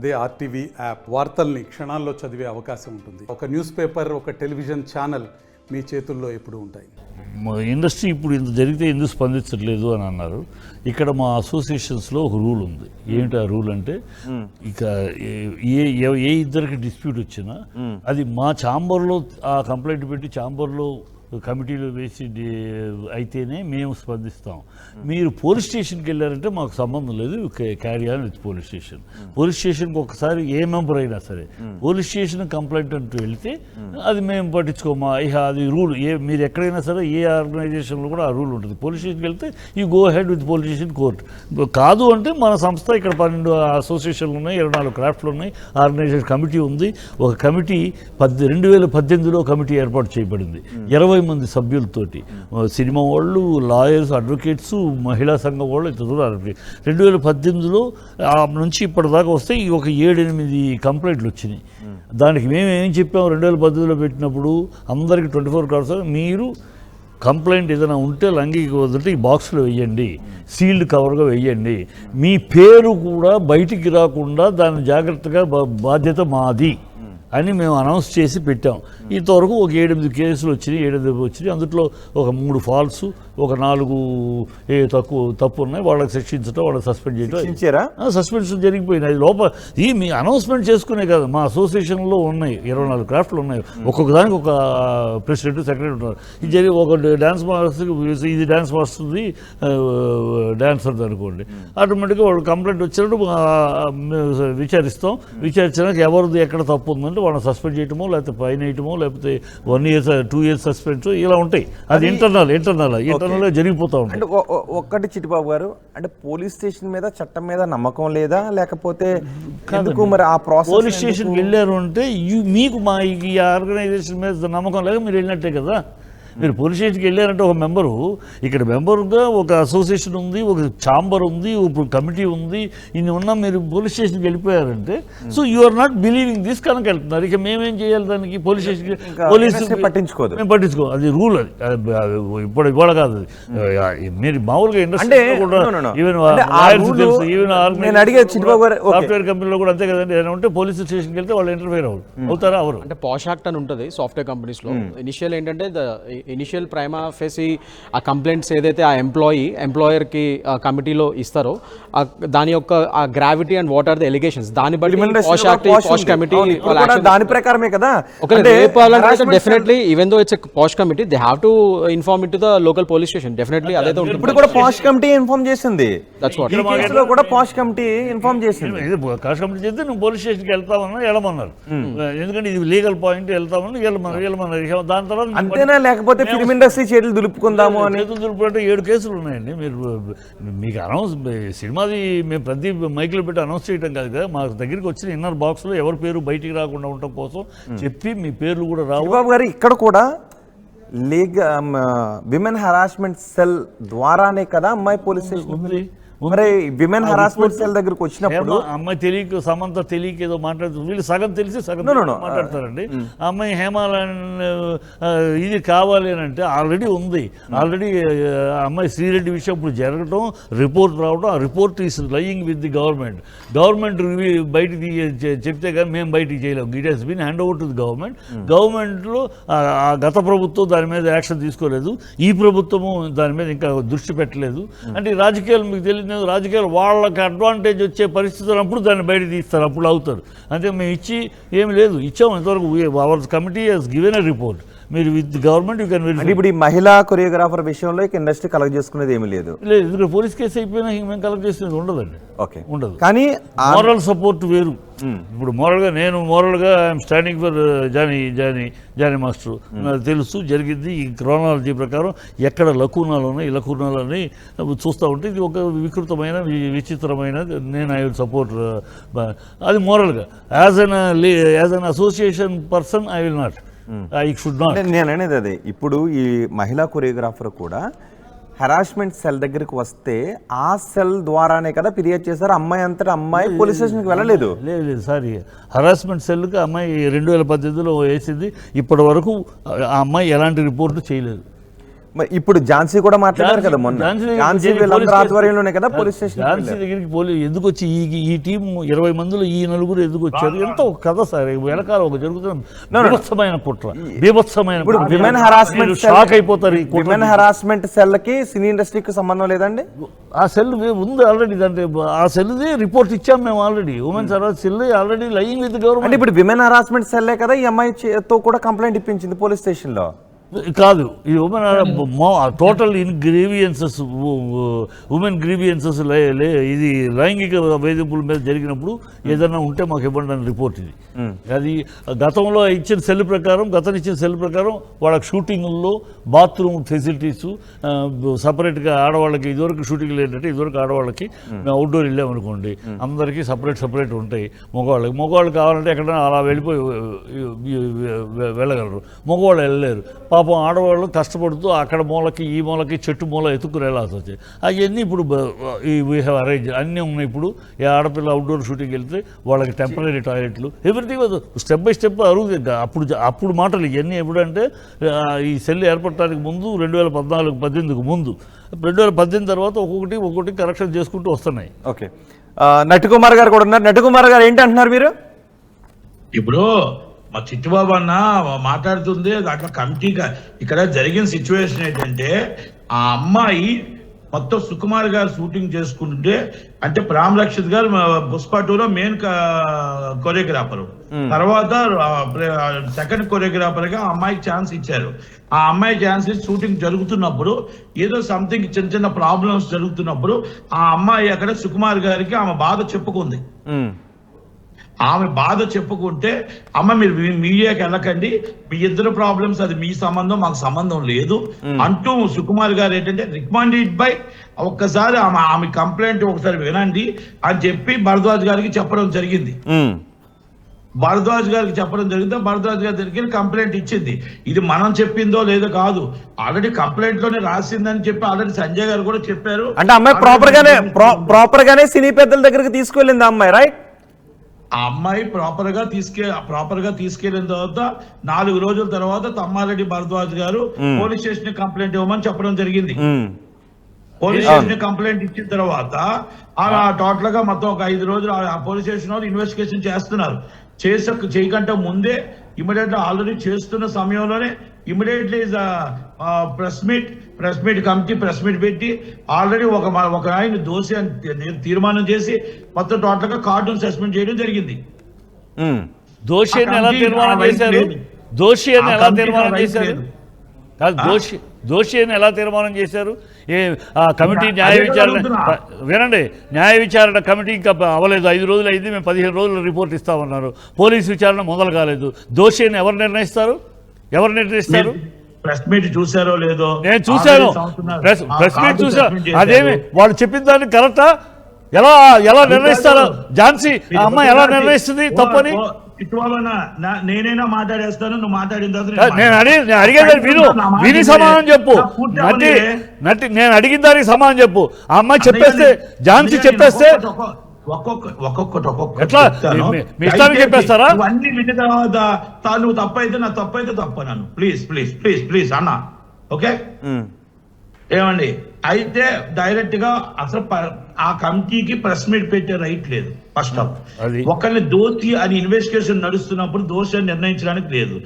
అదే RTV app వార్తల్ని క్షణాల్లో చదివే అవకాశం ఉంటుంది. ఒక న్యూస్ పేపర్, ఒక టెలివిజన్ ఛానల్ మీ చేతుల్లో ఎప్పుడు ఉంటాయి. ఇండస్ట్రీ ఇప్పుడు ఇంత జరిగితే ఎందుకు స్పందించట్లేదు అని అన్నారు. ఇక్కడ మా అసోసియేషన్స్లో ఒక రూల్ ఉంది. ఏమిటి ఆ రూల్ అంటే, ఇక ఏ ఇద్దరికి డిస్ప్యూట్ వచ్చినా అది మా ఛాంబర్లో ఆ కంప్లైంట్ పెట్టి ఛాంబర్లో కమిటీలో వేసి అయితేనే మేము స్పందిస్తాం. మీరు పోలీస్ స్టేషన్కి వెళ్ళారంటే మాకు సంబంధం లేదు, carry on with police station. Police స్టేషన్కి ఒకసారి ఏ మెంబర్ అయినా సరే పోలీస్ స్టేషన్ కంప్లైంట్ అంటూ వెళితే అది మేము పట్టించుకోమా, ఇక అది రూల్. మీరు ఎక్కడైనా సరే ఏ ఆర్గనైజేషన్లో కూడా ఆ రూల్ ఉంటుంది. పోలీస్ స్టేషన్కి వెళ్తే you go head with police station court. కాదు అంటే మన సంస్థ ఇక్కడ 12 అసోసియేషన్లు ఉన్నాయి, 24 క్రాఫ్ట్లు ఉన్నాయి, ఆర్గనైజేషన్ కమిటీ ఉంది. ఒక కమిటీ 2018లో కమిటీ ఏర్పాటు చేయబడింది 20 మంది సభ్యులతోటి. సినిమా వాళ్ళు, లాయర్స్, అడ్వకేట్స్, మహిళా సంఘం వాళ్ళు ఇంత దూరం. 2018లో నుంచి ఇప్పటిదాకా వస్తే ఒక 7-8 కంప్లైంట్లు వచ్చినాయి. దానికి మేము ఏం చెప్పాము 2018లో పెట్టినప్పుడు అందరికీ 24 అవర్స్ మీరు కంప్లైంట్ ఏదైనా ఉంటే లంఘికి వదిలితే ఈ బాక్స్లో వేయండి, సీల్డ్ కవర్గా వేయండి, మీ పేరు కూడా బయటికి రాకుండా దాన్ని జాగ్రత్తగా బాధ్యత మాది అని మేము అనౌన్స్ చేసి పెట్టాం. ఇంతవరకు ఒక 7-8 కేసులు వచ్చినాయి. అందులో ఒక 3 ఫాల్స్, ఒక 4 తప్పు ఉన్నాయి. వాళ్ళకి శిక్షించడం, వాళ్ళకి సస్పెండ్ చేయడం, సస్పెన్షన్ జరిగిపోయింది. అది లోపల ఈ మీ అనౌన్స్మెంట్ చేసుకునే కదా, మా అసోసియేషన్లో ఉన్నాయి 24 క్రాఫ్ట్లు ఉన్నాయి. ఒక్కొక్క దానికి ఒక ప్రెసిడెంట్, సెక్రటరీ ఉన్నారు. ఇది జరిగి ఒక డ్యాన్స్ మాస్టర్, ఇది డ్యాన్స్ మాస్టర్ది, డ్యాన్సర్ది అనుకోండి, ఆటోమేటిక్గా వాళ్ళు కంప్లైంట్ వచ్చినట్టు విచారిస్తాం. విచారించడానికి ఎవరిది ఎక్కడ తప్పు ఉందంటే వాళ్ళని సస్పెండ్ చేయటమో, లేకపోతే ఫైన్ వేయటమో, లేకపోతే 1 year 2 years సస్పెండ్ ఇలా ఉంటాయి. అది ఇంటర్నల్ జరిగిపోతూ ఉంటాయి. అంటే ఒక్కటి చిట్టిబాబు గారు, అంటే పోలీస్ స్టేషన్ మీద, చట్టం మీద నమ్మకం లేదా, లేకపోతే మరి ఆ ప్రాసెస్ పోలీస్ స్టేషన్కి వెళ్ళారు అంటే మీకు మా ఈ ఆర్గనైజేషన్ మీద నమ్మకం లేక మీరు వెళ్ళినట్టే కదా. మీరు పోలీస్ స్టేషన్కి వెళ్ళారంటే ఒక మెంబరు, ఇక్కడ మెంబర్గా ఒక అసోసియేషన్ ఉంది, ఒక ఛాంబర్ ఉంది, ఒక కమిటీ ఉంది, ఇన్ని ఉన్నా మీరు పోలీస్ స్టేషన్కి వెళ్ళిపోయారంటే so you are not believing this కనుక వెళ్తున్నారు. ఇక మేమేం చేయాలి దానికి? పోలీస్ స్టేషన్కి పోలీసు పట్టించుకోదు, మేము పట్టించుకోం. అది రూల్. అది ఇవాళ కాదు. మీరు మామూలుగా ఇండస్ట్రీ కూడా ఈవెన్ సాఫ్ట్వేర్ కంపెనీలో కూడా అంతే కదండి. ఏదైనా ఉంటే పోలీస్ స్టేషన్కి వెళ్తే వాళ్ళు ఇంటర్ఫేర్ అవుతారా? అవరు. అంటే పాష్ యాక్ట్ అని ఉంటుంది సాఫ్ట్వేర్ కంపెనీస్లో. ఇనిషియల్ ఏంటంటే ఇనిషియల్ ప్రైమా ఫేసి ఆ కంప్లైంట్స్ ఏదైతే ఆ ఎంప్లాయర్కి కమిటీలో ఇస్తారో దాని యొక్క ఆ gravity and what are the allegations దాన్ని బట్టి పాష్ కమిటీ దాని ప్రకారమే కదా. Definitely even though it's POSH committee they have to inform it to the local police station. Definitely అదైతే ఉంటుంది. ఇప్పుడు కూడా పాష్ కమిటీ ఇన్ఫార్మ్ చేసింది. That's what. ఈ కేసులో కూడా పాష్ కమిటీ ఇన్ఫార్మ్ చేసింది. పాష్ కమిటీ చేస్తే నువ్వు పోలీస్ స్టేషన్కి వెళ్తామన్నా వెళ్ళమన్నారు. ఎందుకంటే ఇది లీగల్ పాయింట్, వెళ్తామని వెళ్ళమన్నారు. దాని తర్వాత అంతేనా, లేకపోతే ఫిల్మ్ ఇండస్ట్రీ చేతులు దులుపుకుందాము అని? చేతులు దులుపుకుంటే 7 కేసులు ఉన్నాయండి. మీకు అనౌన్స్ సినిమాది మేము ప్రతి మైక్లో పెట్టి అనౌన్స్ చేయడం కాదు కదా. మా దగ్గరికి వచ్చిన ఇన్నర్ బాక్స్లో ఎవరి పేరు బయటికి రాకుండా ఉండటం కోసం చెప్పి మీ పేర్లు కూడా రావు. బాబు గారు, ఇక్కడ కూడా విమెన్ హరాస్మెంట్ సెల్ ద్వారానే కదా అమ్మాయి పోలీస్ స్టేషన్ ఉంది. మరి విమెన్ హరాస్మెంట్ సెల్ దగ్గరకు వచ్చినప్పుడు అమ్మాయి తెలియక, సమంత తెలియక ఏదో మాట్లాడుతుంది. వీళ్ళు సగం తెలిసి సగం మాట్లాడతారండి. అమ్మాయి హేమాలని ఇది కావాలి అని అంటే ఆల్రెడీ ఉంది. ఆల్రెడీ అమ్మాయి శ్రీరెడ్డి విషయం ఇప్పుడు జరగటం, రిపోర్ట్ రావడం, ఆ report is lying with the government. Government బయటికి చెప్తే కానీ మేము బయటికి చేయలేము. It has been hand over to the government. గవర్నమెంట్లో ఆ గత ప్రభుత్వం దాని మీద యాక్షన్ తీసుకోలేదు, ఈ ప్రభుత్వము దాని మీద ఇంకా దృష్టి పెట్టలేదు. అంటే రాజకీయాలు మీకు తెలియదు. రాజకీయాలు వాళ్ళకి అడ్వాంటేజ్ వచ్చే పరిస్థితులు అప్పుడు దాన్ని బయట తీస్తారు, అప్పుడు అవుతారు. అంతే. మేము ఇచ్చి ఏమి లేదు, ఇచ్చాము ఇంతవరకు. Our committee has given a report. మీరు with government you can verify. ఇప్పుడు ఈ మహిళా కొరియోగ్రాఫర్ విషయంలో ఇండస్ట్రీ కలెక్ట్ చేసుకునేది ఏమీ లేదు. ఎందుకంటే పోలీస్ కేసు అయిపోయినా మేము కలెక్ట్ చేసేది ఉండదండి. ఓకే, ఉండదు. కానీ మోరల్ సపోర్ట్ వేరు. ఇప్పుడు మోరల్గా I'm standing for Jani master. నాకు తెలుసు జరిగింది. ఈ క్రోనాలజీ ప్రకారం ఎక్కడ లకూనాలు ఉన్నాయి, ఈ లకూనాలని చూస్తూ ఉంటే ఇది ఒక వికృతమైన, విచిత్రమైన, నేను ఐ విల్ సపోర్ట్. అది మోరల్గా. As an association person I will not. నేను అనేది అదే. ఇప్పుడు ఈ మహిళా కొరియోగ్రాఫర్ కూడా హరాస్మెంట్ సెల్ దగ్గరికి వస్తే ఆ సెల్ ద్వారానే కదా ఫిర్యాదు చేశారు. అమ్మాయి అంతటా అమ్మాయి పోలీస్ స్టేషన్కి వెళ్ళలేదు. లేదు సారీ, హరాస్మెంట్ సెల్కి అమ్మాయి 2018లో వేసింది. ఇప్పటి వరకు ఆ అమ్మాయి ఎలాంటి రిపోర్టు చేయలేదు. మరి ఇప్పుడు ఝాన్సీ కూడా మాట్లాడారు కదా మొన్న, ఝాన్సీ వీళ్ళందరూ ఆధ్వర్యంలోనే కదా పోలీస్ స్టేషన్ ఝాన్సీ దగ్గరికి ఎందుకు వచ్చి ఈ టీం 20 మందిలో ఈ నలుగురు ఎందుకు వచ్చారు? ఎంత ఒక కథ సార్, వెనకాల ఒక జరుగుతున్న బీభత్సమైన కుట్ర, బీభత్సమైన ఇప్పుడు విమెన్ హరాస్మెంట్ షాక్ అయిపోతారు. విమెన్ హరాస్మెంట్ సెల్ కి సినీ ఇండస్ట్రీకి సంబంధం లేదండి? ఆ సెల్ ఉంది ఆల్రెడీ, అంటే ఆ సెల్ది రిపోర్ట్ ఇచ్చాం మేము already. Women's harass cell already lying with government. అంటే ఇప్పుడు విమెన్ హరాస్మెంట్ సెల్లే కదా ఈ అమ్మాయితో కూడా కంప్లైంట్ ఇప్పించింది పోలీస్ స్టేషన్ లో? కాదు, ఈ women total in grievances, women grievances ఇది లైంగిక వేధింపుల మీద జరిగినప్పుడు ఏదైనా ఉంటే మాకు ఇవ్వండి అని రిపోర్ట్ ఇది. అది గతంలో ఇచ్చిన సెల్ ప్రకారం, ఇచ్చిన సెల్ ప్రకారం వాళ్ళకి షూటింగ్లో బాత్రూమ్ ఫెసిలిటీస్ సపరేట్గా ఆడవాళ్ళకి, ఇదివరకు షూటింగ్లు ఏంటంటే ఇదివరకు ఆడవాళ్ళకి అవుట్డోర్ వెళ్ళామనుకోండి అందరికీ సపరేట్ ఉంటాయి. మగవాళ్ళు కావాలంటే ఎక్కడైనా అలా వెళ్ళిపోయి వెళ్ళగలరు, మగవాళ్ళు వెళ్ళలేరు. పాపం ఆడవాళ్ళు కష్టపడుతూ అక్కడ మూలకి ఈ మూలకి చెట్టు మూల ఎత్తుకుని వెళ్ళాల్సి వచ్చాయి. అవన్నీ ఇప్పుడు వీ హ్యావ్ అరేంజ్ అన్నీ ఉన్నాయి. ఇప్పుడు ఈ ఆడపిల్ల అవుట్డోర్ షూటింగ్ వెళ్తే వాళ్ళకి టెంపరీ టాయిలెట్లు, ఎవ్రీథింగ్ స్టెప్ బై స్టెప్ అరుగు. అప్పుడు మాటలు ఇవన్నీ ఎప్పుడంటే ఈ సెల్ ఏర్పడటానికి ముందు 2014-18 ముందు, 2018 తర్వాత ఒక్కొక్కటి కరెక్షన్ చేసుకుంటూ వస్తున్నాయి. ఓకే, నటికుమార్ గారు కూడా ఉన్నారు. నటికుమార్ గారు ఏంటి అంటున్నారు మీరు? ఇప్పుడు మా చిట్టుబాబు అన్న మాట్లాడుతుంది దాంట్లో కమిటీగా ఇక్కడ జరిగిన సిచ్యువేషన్ ఏంటంటే ఆ అమ్మాయి మొత్తం సుకుమార్ గారు షూటింగ్ చేసుకుంటే, అంటే ప్రేమ్ రక్షిత్ గారు పుష్ప 2లో మెయిన్ కొరియోగ్రాఫర్, తర్వాత సెకండ్ కొరియోగ్రాఫర్ గా అమ్మాయికి ఛాన్స్ ఇచ్చారు. ఆ అమ్మాయి ఛాన్స్ ఇచ్చి షూటింగ్ జరుగుతున్నప్పుడు ఏదో సంథింగ్ చిన్న ప్రాబ్లమ్స్ జరుగుతున్నప్పుడు ఆ అమ్మాయి అక్కడ సుకుమార్ గారికి ఆమె బాధ చెప్పుకుంది. ఆమె బాధ చెప్పుకుంటే, అమ్మ మీరు మీడియాకి వెళ్ళకండి, మీ ఇద్దరు ప్రాబ్లమ్స్, అది మీ సంబంధం, మాకు సంబంధం లేదు అంటూ సుకుమార్ గారు ఏంటంటే రికమెండెడ్ బై ఒక్కసారి ఆమె కంప్లైంట్ ఒకసారి వినండి అని చెప్పి భరద్వాజ్ గారికి చెప్పడం జరిగింది. భరద్వాజ్ గారికి భరద్వాజ్ గారి దగ్గర కంప్లైంట్ ఇచ్చింది. ఇది మనం చెప్పిందో లేదో కాదు, ఆల్రెడీ కంప్లైంట్ లోనే రాసిందని చెప్పి ఆల్రెడీ సంజయ్ గారు కూడా చెప్పారు. అంటే అమ్మాయి ప్రాపర్ గానే సినీ పెద్దల దగ్గరికి తీసుకెళ్ళింది అమ్మాయి, రైట్? ఆ అమ్మాయి ప్రాపర్ గా తీసుకెళ్లిన తర్వాత 4 రోజుల తర్వాత తమ్మారెడ్డి భరద్వాజ్ గారు పోలీస్ స్టేషన్ కంప్లైంట్ ఇవ్వమని చెప్పడం జరిగింది. పోలీస్ స్టేషన్ కంప్లైంట్ ఇచ్చిన తర్వాత టోటల్ గా మొత్తం ఒక 5 రోజులు ఆ పోలీస్ స్టేషన్ వాళ్ళు ఇన్వెస్టిగేషన్ చేస్తున్నారు. చేయకంటే ముందే ఇమీడియట్లీ ఆల్రెడీ చేస్తున్న సమయంలోనే immediately press meet committee press meet పెట్టి ఆల్రెడీ ఒక ఆయన దోషి అని తీర్మానం చేసి మొత్తం టోటల్ గా కార్టూన్ సస్పెండ్ చేయడం జరిగింది. దోషి అని ఎలా తీర్మానం చేశారు? దోషి అని ఎలా తీర్మానం చేశారు? దోషి అని ఎలా తీర్మానం చేశారు? కమిటీ వినండి, న్యాయ విచారణ కమిటీ ఇంకా అవ్వలేదు, 5 రోజులు అయింది, మేము 15 రోజులు రిపోర్ట్ ఇస్తామన్నారు. పోలీసు విచారణ మొదలు కాలేదు. దోషి అని ఎవరు నిర్ణయిస్తారు? ప్రెస్ మీట్ చూసారో లేదో? నేను చూశాను, ప్రెస్ మీట్ చూసాను. అదేమి వాళ్ళు చెప్పిన దాన్ని కరెక్టా? ఎలా నిర్ణయిస్తారు? ఝాన్సీ అమ్మాయి ఎలా నిర్ణయిస్తుంది తప్పని? నేనైనా మాట్లాడేస్తాను, నువ్వు మాట్లాడిన తర్వాత నేను అడిగేది విని సమాధానం చెప్పు. నేను అడిగిన దానికి సమాధానం చెప్పు. ఆ అమ్మాయి చెప్పేస్తే, ఝాన్సీ చెప్పేస్తే ఎట్లా మీ ఇష్టానికి చెప్పేస్తారా? అన్ని విన్న తర్వాత నువ్వు తప్పైతే నా తప్పైతే తప్పనను. ప్లీజ్ అన్న, ఓకే? ఏమండి, అయితే డైరెక్ట్ గా అసలు ఆ కమిటీకి ప్రెస్ మీట్ పెట్టే రైట్ లేదు. ఫస్ట్ ఆఫ్ ఒకరిని దోషి అని ఇన్వెస్టిగేషన్ నడుస్తున్నప్పుడు దోషి అని నిర్ణయించడానికి లేదు.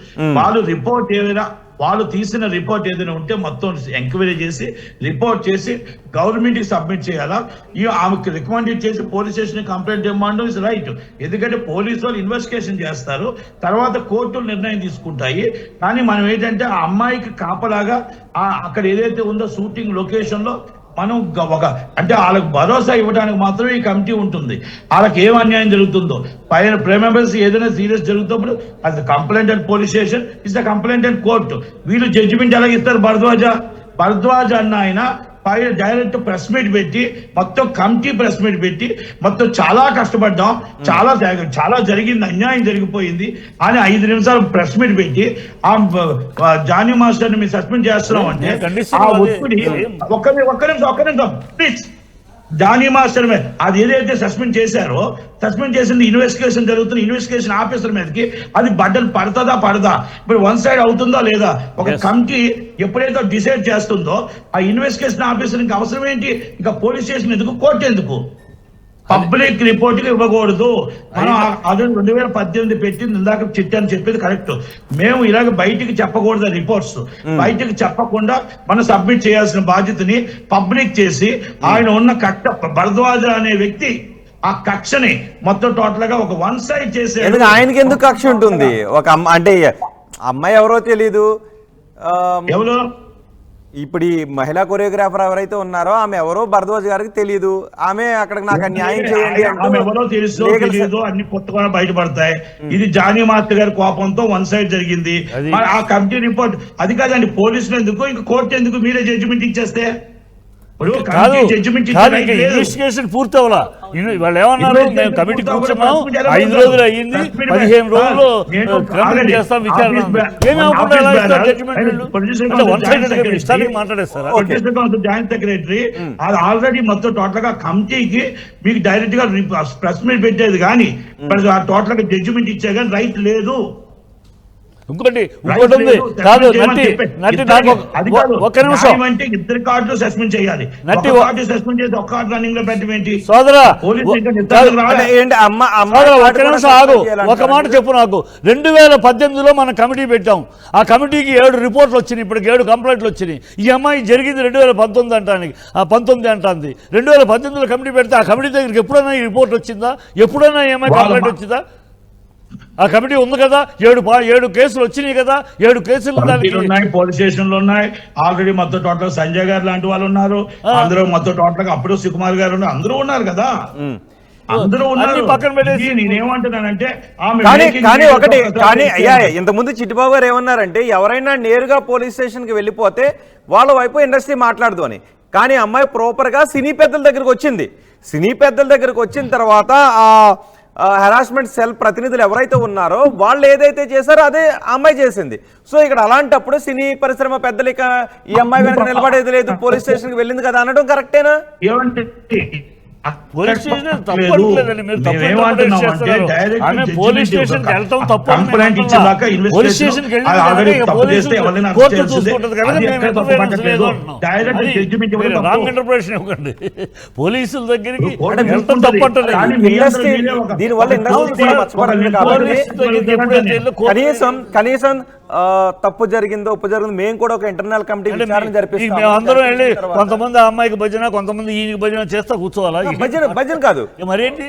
వాళ్ళు తీసిన రిపోర్ట్ ఏదైనా ఉంటే మొత్తం ఎంక్వైరీ చేసి రిపోర్ట్ చేసి గవర్నమెంట్ కి సబ్మిట్ చేయాలా? ఆమెకు రికమెండెడ్ చేసి పోలీస్ స్టేషన్ కంప్లైంట్ ఇవ్వడం ఇస్ రైట్. ఎందుకంటే పోలీసు వాళ్ళు ఇన్వెస్టిగేషన్ చేస్తారు, తర్వాత కోర్టులు నిర్ణయం తీసుకుంటాయి. కానీ మనం ఏంటంటే ఆ అమ్మాయికి కాపలాగా అక్కడ ఏదైతే ఉందో షూటింగ్ లొకేషన్ లో మనం అంటే వాళ్ళకి భరోసా ఇవ్వడానికి మాత్రమే ఈ కమిటీ ఉంటుంది. వాళ్ళకి ఏం అన్యాయం జరుగుతుందో, పైన మెంబర్స్ ఏదైనా సీరియస్ జరుగుతున్నప్పుడు అది complaint and police station is the complaint and court. వీళ్ళు జడ్జిమెంట్ ఎలా ఇస్తారు? భరద్వాజ్ అన్న ఆయన పైన డైరెక్ట్ ప్రెస్ మీట్ పెట్టి మొత్తం కమిటీ ప్రెస్ మీట్ పెట్టి మొత్తం చాలా కష్టపడ్డాం, చాలా జరిగింది, అన్యాయం జరిగిపోయింది అని 5 నిమిషాలు ప్రెస్ మీట్ పెట్టి ఆ జానీ మాస్టర్ ని మేము సస్పెండ్ చేస్తున్నాం అంటే ఆ ఒత్తిడి ఒక్క నిమిషం ప్లీజ్ జానీ మాస్టర్ మీద అది ఏదైతే సస్పెండ్ చేశారో, సస్పెండ్ చేసింది ఇన్వెస్టిగేషన్ జరుగుతున్న ఇన్వెస్టిగేషన్ ఆఫీసర్ మీదకి అది బటన్ పడదా ఇప్పుడు వన్ సైడ్ అవుతుందా లేదా? ఒక కమిటీ ఎప్పుడైతే డిసైడ్ చేస్తుందో ఆ ఇన్వెస్టిగేషన్ ఆఫీసర్ ఇంకా అవసరం ఏంటి? ఇంకా పోలీస్ స్టేషన్ ఎందుకు, కోర్టు ఎందుకు? పబ్లిక్ రిపోర్ట్ ఇవ్వకూడదు. మనం అది 2018 పెట్టింది ఇందాక చిట్టి అని చెప్పేది కరెక్ట్. మేము ఇలాగ బయటికి చెప్పకూడదు రిపోర్ట్స్, బయటికి చెప్పకుండా మనం సబ్మిట్ చేయాల్సిన బాధ్యతని పబ్లిక్ చేసి ఆయన ఉన్న కక్ష భరద్వాజ అనే వ్యక్తి ఆ కక్షని మొత్తం టోటల్ గా ఒక వన్ సైడ్ చేసే. ఆయనకి ఎందుకు కక్ష ఉంటుంది? ఒక అంటే అమ్మాయి ఎవరో తెలీదు, ఎవరు ఇప్పుడు ఈ మహిళా కొరియోగ్రాఫర్ ఎవరైతే ఉన్నారో ఆమె ఎవరో భరద్వాజ్ గారికి తెలియదు. ఆమె అక్కడికి నాకు న్యాయం చేయండి ఆమె ఎవరో తెలుసో తెలియదు అన్ని కొత్తగా బయటపడతాయి. ఇది జానీ మాస్టర్ గారి కోపంతో వన్ సైడ్ జరిగింది. ఆ కమిటీ రిపోర్ట్ అది కాదండి, పోలీసులు ఎందుకు, ఇంకా కోర్టు ఎందుకు? మీరే జడ్జిమెంట్ ఇచ్చేస్తే ఇన్వెస్టిగేషన్ పూర్తి అవ్వాలా? వాళ్ళు ఏమన్నారు, మేము కమిటీ కూర్చున్నాం 5 రోజులు అయ్యింది, 15 రోజులు కంప్లీట్ చేస్తాం విచారణ. ఏమి అవ్వకుండా ఎలా ఇస్తారు జడ్జిమెంట్? వన్ సైడ్ ఇష్టానికి మాట్లాడేస్తారా? జాయింట్ సెక్రటరీ అది ఆల్రెడీ మొత్తం టోటల్ గా కమిటీకి మీకు డైరెక్ట్ గా ప్రెస్ మీట్ పెట్టేది కానీ టోటల్ గా జడ్జిమెంట్ ఇచ్చే కానీ రైట్ లేదు. ఇంకోటి ఉంది కాదు నటి నాకు ఒక్క నిమిషం, ఇద్దరు కార్డులు సస్పెండ్ చేయాలి. సస్పెండ్ చేసి ఒక్క కార్డు రన్నింగ్ లో పెట్టమేంటి? సోదరా ఒక్క నిమిషం ఆగు, ఒక మాట చెప్పు నాకు. 2018లో మనం కమిటీ పెట్టాం, ఆ కమిటీకి 7 రిపోర్ట్లు వచ్చినాయి, ఇప్పటికి 7 కంప్లైంట్లు వచ్చినాయి. ఈ అమ్మాయి జరిగింది 2019 అంటానికి 19 అంటుంది. 2018లో కమిటీ పెడితే ఆ కమిటీ దగ్గరికి ఎప్పుడైనా ఈ రిపోర్ట్ వచ్చిందా? ఎప్పుడైనా ఈ అమ్మాయి కంప్లైంట్ వచ్చిందా? ఆ కమిటీ ఉంది కదా, 7 కేసులు వచ్చినాయి కదా, 7 కేసులు ఉన్నాయి, పోలీస్ స్టేషన్లు ఉన్నాయి ఆల్రెడీ. మొత్తం టోటల్ సంజయ్ గారు లాంటి వాళ్ళు ఉన్నారు, అందరూ మొత్తం టోటల్ గా అప్పుడు సుకుమార్ గారు ఉన్నారు, అందరూ ఉన్నారు కదా, అందరూ ఉన్నారు. పక్కన పెట్టేసి నేనేమంటున్నానంటే కానీ ఒకటి, కానీ అయ్యా ఇంతకుముందు చిట్టిబాబు గారు ఏమన్నారంటే ఎవరైనా నేరుగా పోలీస్ స్టేషన్ కి వెళ్ళిపోతే వాళ్ళ వైపు ఇండస్ట్రీ మాట్లాడదు అని. కానీ అమ్మాయి ప్రాపర్ గా సినీ పెద్దల దగ్గరకు వచ్చింది. సినీ పెద్దల దగ్గరకు వచ్చిన తర్వాత ఆ హెరాస్మెంట్ సెల్ ప్రతినిధులు ఎవరైతే ఉన్నారో వాళ్ళు ఏదైతే చేశారో అదే అమ్మాయి చేసింది. సో ఇక్కడ అలాంటప్పుడు సినీ పరిశ్రమ పెద్దలు ఇక ఈ అమ్మాయి వెనక నిలబడేది లేదు, పోలీస్ స్టేషన్కి వెళ్ళింది కదా అనడం కరెక్టేనా? పోలీస్ స్టేషన్ తప్పట్లేదండి, మీరు పోలీస్ స్టేషన్కి వెళ్ళటం తప్పు. పోలీస్ స్టేషన్కి వెళ్ళి కోర్టు చూసుకుంటుంది కదా, రాంగ్ ఇంటర్ప్రిటేషన్ ఇవ్వకండి. పోలీసుల దగ్గరికి వెళ్ళటం తప్పట్లేదు. కనీసం తప్పు జరిగిందో ఉప్పు జరిగిందో మేము కూడా ఒక ఇంటర్నల్ కమిటీ విచారణ జరిపిస్తాం. అందరం వెళ్ళి కొంతమంది అమ్మాయికి భజన, కొంతమంది ఈయనకి భజన చేస్తా కూర్చోవాలా? భజన కాదు మరేంటి,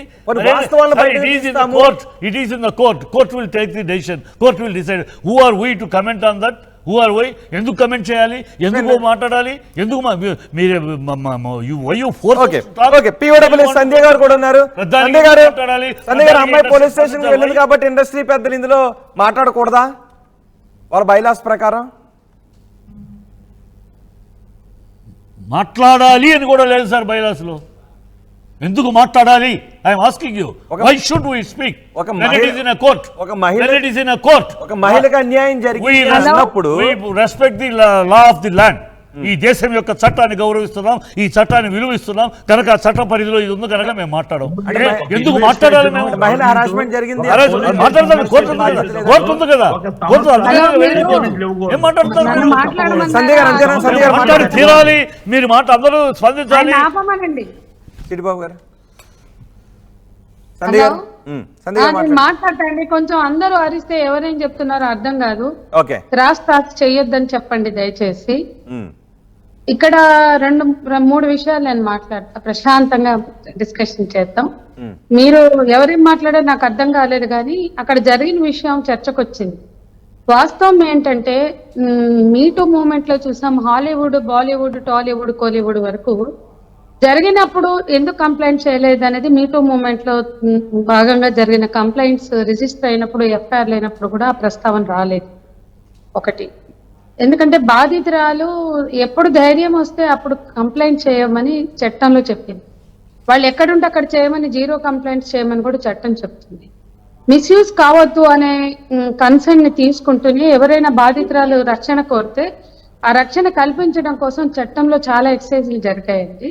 it is in the court will take the decision, court will decide. Who are we to comment on that? Who are why? ఎందుకు కమెంట్ చేయాలి, ఎందుకు మాట్లాడాలి, ఎందుకు సంజయ్ గారు కూడా ఉన్నారు. సంజయ్ గారు అమ్మాయి పోలీస్ స్టేషన్ వెళ్ళింది కాబట్టి ఇండస్ట్రీ పెద్దలు ఇందులో మాట్లాడకూడదా వాళ్ళ బైలాస్ ప్రకారం? మాట్లాడాలి అని కూడా లేదు సార్ బైలాస్ లో. ఎందుకు మాట్లాడాలి? I'm asking you, why should we speak? ఒక మహిళకు అన్యాయం జరిగినప్పుడు we respect the law of the land. ఈ దేశం యొక్క చట్టాన్ని గౌరవిస్తున్నాం, ఈ చట్టాన్ని విలువిస్తున్నాం కనుక చట్ట పరిధిలో ఇది ఉంది కనుక మేము మాట్లాడడం. ఎందుకు మాట్లాడాలి? మహిళ హరాస్మెంట్ జరిగింది మాట్లాడతాను, కోర్టు ఉంది కదా, కోర్టు ఏం మాట్లాడుతున్నారు? మాట్లాడి తీరాలి, మీరు మాట అందరూ స్పందించాలి. చిట్టిబాబు గారు మాట్లాడండి, కొంచెం అందరూ అరిస్తే ఎవరేం చెప్తున్నారో అర్థం కాదు. క్రాస్ టాక్ చెయ్యొద్దని చెప్పండి దయచేసి. ఇక్కడ 2-3 విషయాలు నేను మాట్లాడతా, ప్రశాంతంగా డిస్కషన్ చేద్దాం. మీరు ఎవరేం మాట్లాడారో నాకు అర్థం కాలేదు, కానీ అక్కడ జరిగిన విషయం చర్చకు వచ్చింది. వాస్తవం ఏంటంటే మీటూ మూమెంట్ లో చూసాం, హాలీవుడ్, బాలీవుడ్, టాలీవుడ్, కోలీవుడ్ వరకు జరిగినప్పుడు ఎందుకు కంప్లైంట్ చేయలేదు అనేది మీటూ మూమెంట్ లో భాగంగా జరిగిన కంప్లైంట్స్ రిజిస్టర్ అయినప్పుడు, ఎఫ్ఐఆర్ అయినప్పుడు కూడా ఆ ప్రస్తావన రాలేదు. ఒకటి, ఎందుకంటే బాధితురాలు ఎప్పుడు ధైర్యం వస్తే అప్పుడు కంప్లైంట్ చేయమని చట్టంలో చెప్పింది. వాళ్ళు ఎక్కడుంటే అక్కడ చేయమని, 0 కంప్లైంట్స్ చేయమని కూడా చట్టం చెప్తుంది. మిస్యూజ్ కావద్దు అనే కన్సర్న్ ని తీసుకుంటూనే ఎవరైనా బాధితురాలు రక్షణ కోరితే ఆ రక్షణ కల్పించడం కోసం చట్టంలో చాలా ఎక్సైజ్లు జరిగాయండి.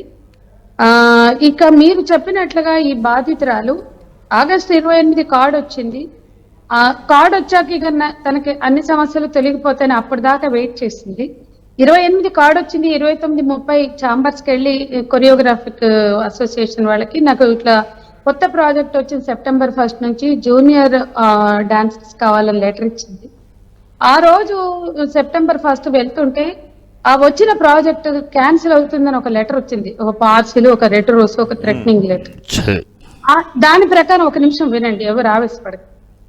ఇక మీరు చెప్పినట్లుగా ఈ బాధితురాలు ఆగస్టు 28 కార్డు వచ్చింది. ఆ కార్డు వచ్చాక ఇక తనకి అన్ని సమస్యలు తొలగిపోతాయని అప్పటిదాకా వెయిట్ చేసింది. 28 కార్డు వచ్చింది. 29-30 ఛాంబర్స్కి వెళ్ళి కొరియోగ్రాఫిక్ అసోసియేషన్ వాళ్ళకి నాకు ఇట్లా కొత్త ప్రాజెక్ట్ వచ్చింది, సెప్టెంబర్ 1 నుంచి జూనియర్ డాన్సర్స్ కావాలని లెటర్ ఇచ్చింది. ఆ రోజు సెప్టెంబర్ 1 వెళ్తుంటే ఆ వచ్చిన ప్రాజెక్ట్ క్యాన్సిల్ అవుతుందని ఒక లెటర్ వచ్చింది, ఒక పార్సిల్, ఒక రెటరోస్, ఒక థ్రెటనింగ్ లెటర్. దాని ప్రకారం ఒక నిమిషం వినండి, ఎవరు ఆవేశపడదు.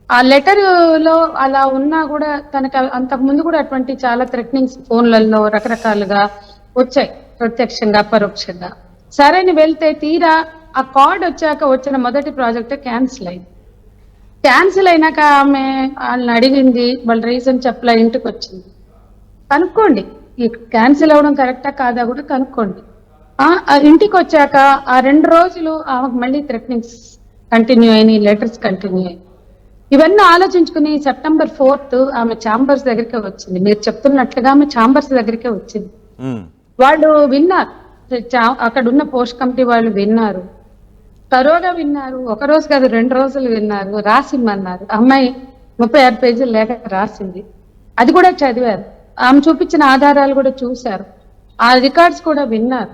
ఆ లెటర్ లో అలా ఉన్నా కూడా తనకు అంతకు ముందు కూడా అటువంటి చాలా థ్రెటనింగ్స్ ఫోన్లలో రకరకాలుగా వచ్చాయి, ప్రత్యక్షంగా పరోక్షంగా. సరైన వెళ్తే తీరా ఆ కార్డ్ వచ్చాక వచ్చిన మొదటి ప్రాజెక్ట్ క్యాన్సిల్ అయింది. క్యాన్సిల్ అయినాక ఆమె వాళ్ళని అడిగింది, వాళ్ళ రీజన్ చెప్పలే, ఇంటికి వచ్చింది. కనుక్కోండి ఈ క్యాన్సిల్ అవ్వడం కరెక్టా కాదా కూడా కనుక్కోండి. ఆ ఇంటికి వచ్చాక ఆ 2 రోజులు ఆమెకు మళ్ళీ థ్రెటనింగ్స్ కంటిన్యూ అయినాయి, లెటర్స్ కంటిన్యూ అయినాయి. ఇవన్నీ ఆలోచించుకుని సెప్టెంబర్ 4 ఆమె ఛాంబర్స్ దగ్గరికే వచ్చింది. మీరు చెప్తున్నట్లుగా ఆమె ఛాంబర్స్ దగ్గరికే వచ్చింది. వాళ్ళు విన్నారు, అక్కడ ఉన్న పోస్ట్ కమిటీ వాళ్ళు విన్నారు, తరోగా విన్నారు. ఒక రోజు కాదు 2 రోజులు విన్నారు, రాసిమ్మన్నారు. అమ్మాయి 36 పేజీలు లేఖ రాసింది, అది కూడా చదివారు. ఆమె చూపించిన ఆధారాలు కూడా చూశారు, ఆ రికార్డ్స్ కూడా విన్నారు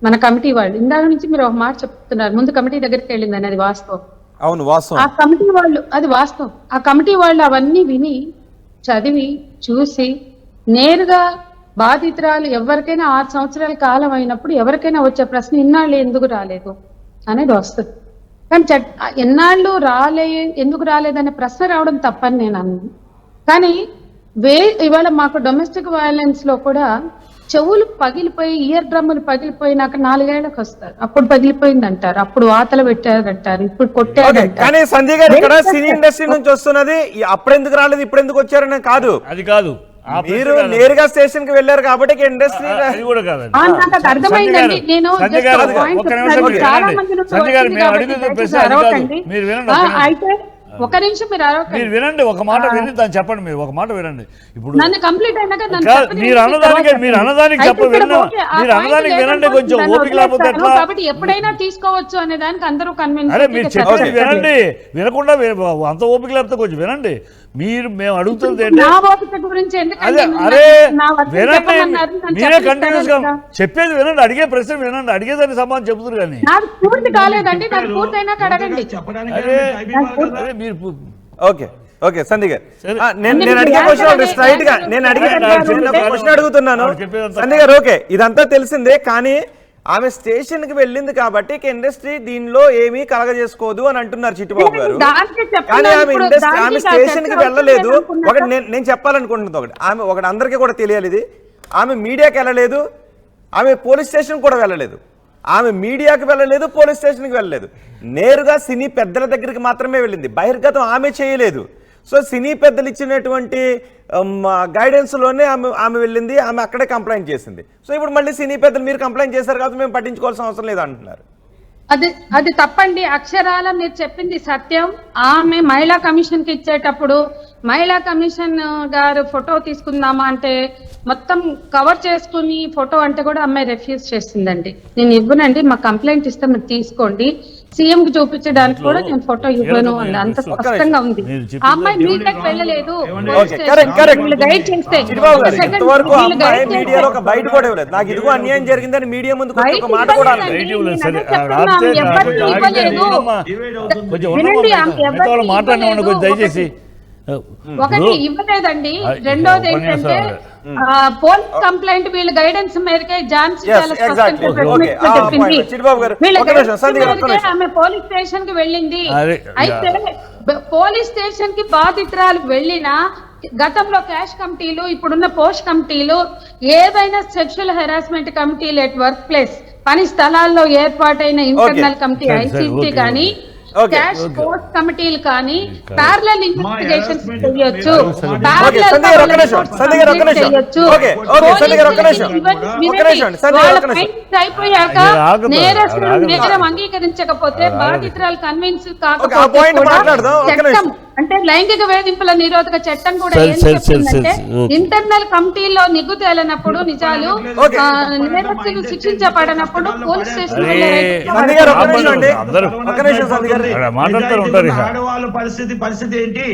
మన కమిటీ వాళ్ళు. ఇందాక నుంచి మీరు ఒక మాట చెప్తున్నారు, ముందు కమిటీ దగ్గరికి వెళ్ళిందని, అది వాస్తవం. అవును, వాస్తవం. ఆ కమిటీ వాళ్ళు, అది వాస్తవం, ఆ కమిటీ వాళ్ళు అవన్నీ విని చదివి చూసి నేరుగా బాధితురాలు ఎవరికైనా 6 సంవత్సరాల కాలం అయినప్పుడు ఎవరికైనా వచ్చే ప్రశ్న ఇన్నాళ్ళు ఎందుకు రాలేదు అనేది వస్తుంది. కానీ ఎన్నాళ్ళు ఎందుకు రాలేదనే ప్రశ్న రావడం తప్పని నేను అన్నాను. కానీ ఇవాళ మాకు డొమెస్టిక్ వైలెన్స్ లో కూడా చెవులు పగిలిపోయి, ఇయర్ డ్రమ్ములు పగిలిపోయినాక 4 ఏళ్లకు వస్తారు, అప్పుడు పగిలిపోయింది అంటారు, అప్పుడు వాతలు పెట్టారంటారు, ఇప్పుడు కొట్టారంటారు. కానీ సంజయ్ గారు ఇక్కడ సినీ ఇండస్ట్రీ నుంచి వస్తున్నది అప్పుడు ఎందుకు రాలేదు ఇప్పుడు ఎందుకు వచ్చారని కాదు, అది కాదు. మీరు నేరుగా స్టేషన్ కి వెళ్ళారు కాబట్టి ఇండస్ట్రీ అది కూడా కాదండి. నాకు అది అర్థమైందండి. నేను సంజయ్ గారు ఒక్క నిమిషం చాలా మంది అయితే ఒక నిమిషం మీరు వినండి, ఒక మాట విని దాన్ని చెప్పండి. మీరు ఒక మాట వినండి. ఇప్పుడు నన్ను కంప్లీట్ అయినాక మీరు అన్నదానికి వినండి, కొంచెం ఓపిక లేకపోతే ఎట్లా? కాబట్టి ఎప్పుడైనా తీసుకోవచ్చు అనే దానికి అందరూ కన్విన్స్. అరే మీరు చెప్పేది వినండి, వినకుండా అంత ఓపిక లేకపోతే కొంచెం వినండి. మేము అడుగుతుంది అదే, అరే వినండి, మీరే కంటిన్యూస్ గా చెప్పేది వినండి, అడిగే ప్రశ్న వినండి, అడిగేదాన్ని సమాధానం చెబుతారు. కానీ నాకు పూర్తి కాలేదండి, నాకు పూర్తయినాక అడగండి. ఓకే ఓకే సంజయ్ గారు, నేను అడిగే క్వశ్చన్ స్ట్రైట్ గా నేను క్వశ్చన్ అడుగుతున్నాను. సంజయ్ గారు ఓకే, ఇదంతా తెలిసిందే, కానీ ఆమె స్టేషన్ కి వెళ్ళింది కాబట్టి ఇండస్ట్రీ దీనిలో ఏమీ కలగజేసుకోదు అని అంటున్నారు చిట్టిబాబు గారు. కానీ ఆమె స్టేషన్ కి వెళ్ళలేదు. ఒకటి నేను చెప్పాలనుకుంటుంది, ఒకటి అందరికీ కూడా తెలియాలి, ఇది ఆమె మీడియాకి వెళ్ళలేదు, ఆమె పోలీస్ స్టేషన్ కూడా వెళ్ళలేదు, ఆమె మీడియాకి వెళ్ళలేదు, పోలీస్ స్టేషన్కి వెళ్ళలేదు, నేరుగా సినీ పెద్దల దగ్గరికి మాత్రమే వెళ్ళింది, బహిర్గతం ఆమె చేయలేదు. సో సినీ పెద్దలు ఇచ్చినటువంటి గైడెన్స్లోనే ఆమె వెళ్ళింది, ఆమె అక్కడే కంప్లైంట్ చేసింది. సో ఇప్పుడు మళ్ళీ సినీ పెద్దలు మీరు కంప్లైంట్ చేశారు కాబట్టి మేము పట్టించుకోవాల్సిన అవసరం లేదు అంటున్నారు. అది తప్పండి, అక్షరాల మీరు చెప్పింది సత్యం. ఆమె మహిళా కమిషన్ కి ఇచ్చేటప్పుడు మహిళా కమిషన్ గారు ఫోటో తీసుకుందామా అంటే మొత్తం కవర్ చేసుకుని ఫోటో అంటే కూడా అమ్మాయి రిఫ్యూజ్ చేసిందండి. నేను ఇవ్వనండి, మా కంప్లైంట్ ఇస్తే మీరు తీసుకోండి, సీఎం కి చూపించడానికి కూడా నేను ఫోటో ఇవ్వను అని అంత స్పష్టంగా ఉంది. ఆ అమ్మాయి మీడియాకి వెళ్ళలేదు, గైడ్ చేస్తే నాకు ఇదిగో అన్యాయం జరిగిందని మీడియా ముందుకు ఒక మాట కూడా దయచేసి ఒకటి ఇవ్వలేదండి. రెండోది ఏంటంటే పోలీస్ కంప్లైంట్ వీళ్ళ గైడెన్స్ మేరకే ఝాన్సీ ఆమె పోలీస్ స్టేషన్ కి వెళ్ళింది. అయితే పోలీస్ స్టేషన్ కి బాధితురాలు వెళ్ళినా గతంలో క్యాష్ కమిటీలు, ఇప్పుడున్న పోస్ట్ కమిటీలు, ఏవైనా సెక్షువల్ హెరాస్మెంట్ కమిటీలు ఎట్ వర్క్ ప్లేస్ పని స్థలాల్లో ఏర్పాటైన ఇంటర్నల్ కమిటీ ఐసీసీ కానీ క్యాష్ పోస్ట్ కమిటీలు కానీ ప్యారలల్ ఇన్వెస్టిగేషన్స్ చేయొచ్చు, అయిపోయాక నేరం అంగీకరించకపోతే బాధితురాలు కన్విన్స్ కాకపోతే అంటే లైంగిక వేధింపుల నిరోధక చట్టం కూడా సరే, ఏం సరే, చెప్తుందంటే సరే, ఓకే. ఇంటర్నల్ కమిటీలో నిగ్గు తేలనప్పుడు నిజాలు నేరస్తులు శిక్షించబడినప్పుడు పోలీస్ స్టేషన్ సంధి గారు ఒక్క నిమిషం అండి. అందరూ ఒక్క నిమిషం సంధి గారు. అక్కడ మాట్లాడుతూ ఉంటారు ఇక. ఆడవాళ్ళ పరిస్థితి ఏంటి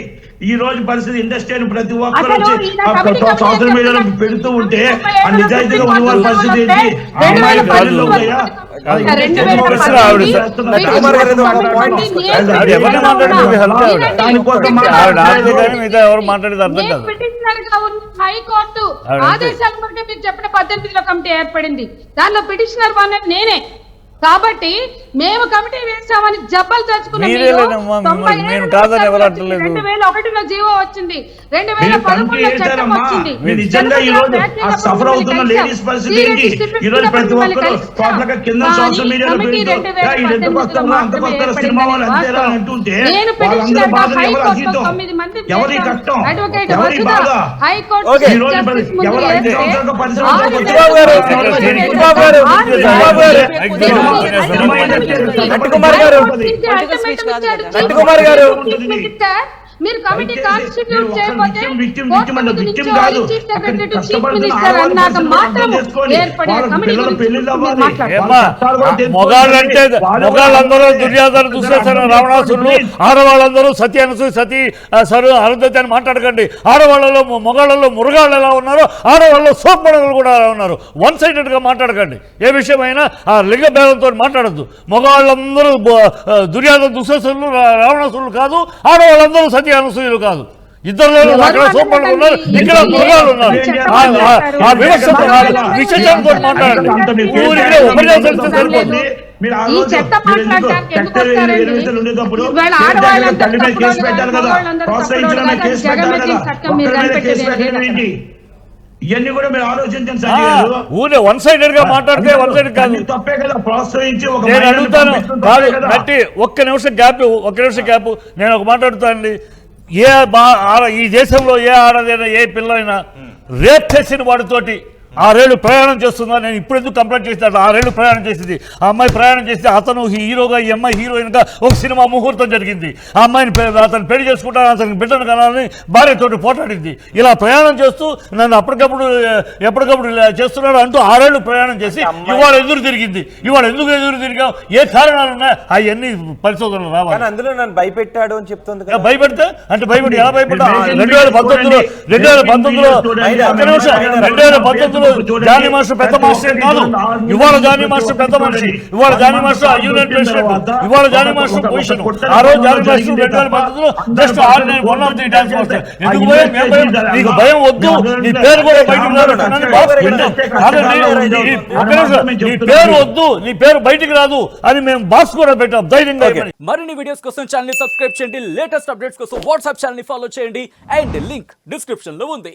ఈ రోజు పరిస్థితి ఇండస్ట్రీ ప్రతి ఒక్కరు అసలు వచ్చి ఈయన కమిటీ సోషల్ మీడియాలో కమిటీ పెడుతూ ఉంటే ఆ 2037 నిజాయితీగా ఉన్న వాళ్ళ పరిస్థితి ఏంటి ఆ అమ్మాయిల పిల్లలు ఉన్నాయా కుమార్ గారు ఏదో ఒక point అది ఎవరిని మాట్లాడుతుంది హల్కా ఆవిడ. దానికోసం ఆవిడ ఆడితే కానీ మిగతా ఎవరు మాట్లాడేది అర్థం కాదు. హైకోర్టు ఆవిడ ఆదేశాల మేరకు మీరు చెప్పిన 18లో కమిటీ ఏర్పడింది. దానిలో పిటిషనర్ అనేది నేనే. కాబట్టి మేము కమిటీ వేసామని జబ్బలు తెచ్చుకున్న మీరేలేనమ్మా, మిమ్మల్ని మేము కాదని ఎవరు అంటలేదు. 2001లో జీవో వచ్చింది, 2011లో చట్టం వచ్చింది. మీరు నిజంగా ఈ రోజు ఆ సఫర్ అవుతున్న లేడీస్ పరిస్థితి ఏంటి ఈ రోజు ప్రతి ఒక్కరు టోటల్గా కింద సోషల్ మీడియాలో పెడుతూ ఎందుకు వస్తారో అంతకు వస్తారో సినిమా వాళ్ళు అంతేరా అంటుంటే వాళ్ళందరూ బాధలు ఎవరు అతీతం ఎవరి కష్టం ఎవరి బాధ ఈ రోజు ఎవరు 5 సంవత్సరాలు 10 సంవత్సరాలు చిట్టిబాబు గారు, చిట్టిబాబు గారు, చిట్టిబాబు గారు, నట్టుకుమార్ గారు, నట్టుకుమార్ గారు, మీరు కమిటీ కాన్స్టిట్యూట్ చేయకపోతే విక్టిమ్ కాదు ఏమ్మా, మొగాళ్ళంటే మొగాళ్ళందరూ దుర్యోధన దుశ్శాసన రావణాసురులు, ఆడవాళ్ళందరూ సత్య అనసూయ సతీ సరు అరుంధతి అని మాట్లాడకండి. ఆడవాళ్ళలో మొగాళ్ళలో మురుగాళ్ళు ఎలా ఉన్నారో ఆడవాళ్ళలో సోపడలు కూడా అలా ఉన్నారు. వన్ సైడెడ్గా మాట్లాడకండి. ఏ విషయమైనా ఆ లింగ భేదంతో మాట్లాడద్దు. మొగాళ్ళందరూ దుర్యోధన దుశ్శాసనులు రావణాసురులు కాదు, ఆడవాళ్ళందరూ సత్య అనసూయులు కాదు. ఇద్దరు అక్కడ సోపడలు ఉన్నారు, ఇక్కడ మృగాలు ఉన్నారు. ఆ వివక్షతో విశేషంతో మాట్లాడండి. ఊరికే ఉపన్యాసం సరిపోతుంది. ఈ చెత్త మాట్లాడడానికి ఎందుకు వస్తారండి? ఇవాళ ఆడవాళ్ళందరూ ఇవన్నీ కూడా మీరు ఆలోచించండి. ఊరే వన్ సైడెడ్ గా మాట్లాడితే వన్ సైడ్ కాదు. తప్పే కదా ప్రోత్సహించి నేను అడుగుతాను బట్టి ఒక్క నిమిషం గ్యాప్ నేను ఒక మాట్లాడుతానండి. ఈ దేశంలో ఏ ఆడదైనా ఏ పిల్లైనా రేప్ చేసిన వాడితోటి 6 ఏళ్ళు ప్రయాణం చేస్తుందా? నేను ఇప్పుడు ఎందుకు కంప్లైంట్ చేస్తాను? 6 ఏళ్ళు ప్రయాణం చేసింది ఆ అమ్మాయి. ప్రయాణం చేస్తే అతను హీరోగా ఈ అమ్మాయి హీరోయిన్గా ఒక సినిమా ముహూర్తం జరిగింది. ఆ అమ్మాయిని అతను పెళ్లి చేసుకుంటాను, అతనికి బిడ్డను కనాలని భార్యతోటి పోట్లాడింది. ఇలా ప్రయాణం చేస్తూ నన్ను ఎప్పటికప్పుడు ఇలా చేస్తున్నాడు అంటూ 6 ఏళ్ళు ప్రయాణం చేసి ఇవాళ ఎదురు తిరిగింది. ఇవాళ ఎందుకు ఎదురు తిరిగాం, ఏ కారణాలు ఉన్నాయి, అవన్నీ పరిశోధనలు రావాలి. అందులో నన్ను భయపెట్టాడు అని చెప్తుంది. భయపెడితే అంటే భయపెట్టి ఎలా భయపడ్డా? 2019 జానీ మాస్టర్ పెద్ద మాస్టర్ కాదు. ఇవాళ జానీ మాస్టర్ పెద్ద మనిషి, ఇవాళ జానీ మాస్టర్ యూనియన్ ప్రెసిడెంట్, ఇవాళ జానీ మాస్టర్ పొజిషన్. ఆ రోజు జానీ మాస్టర్ 2019లో just ordinary 1 of the dance master. ఎందుకు భయం? నీకు భయం వద్దు, నీ పేరు కూడా బయటకు రాదు. నీ పేరు వద్దు, నీ పేరు బయటికి రాదు అని మేము బాక్స్ కూడా పెట్టాం ధైర్యంగా. మరిన్ని వీడియోస్ కోసం ఛానల్ ని సబ్స్క్రైబ్ చేయండి, లేటెస్ట్ అప్డేట్స్ కోసం వాట్సాప్ ఛానల్ ని ఫాలో చేయండి అండ్ లింక్ డిస్క్రిప్షన్ లో ఉంది.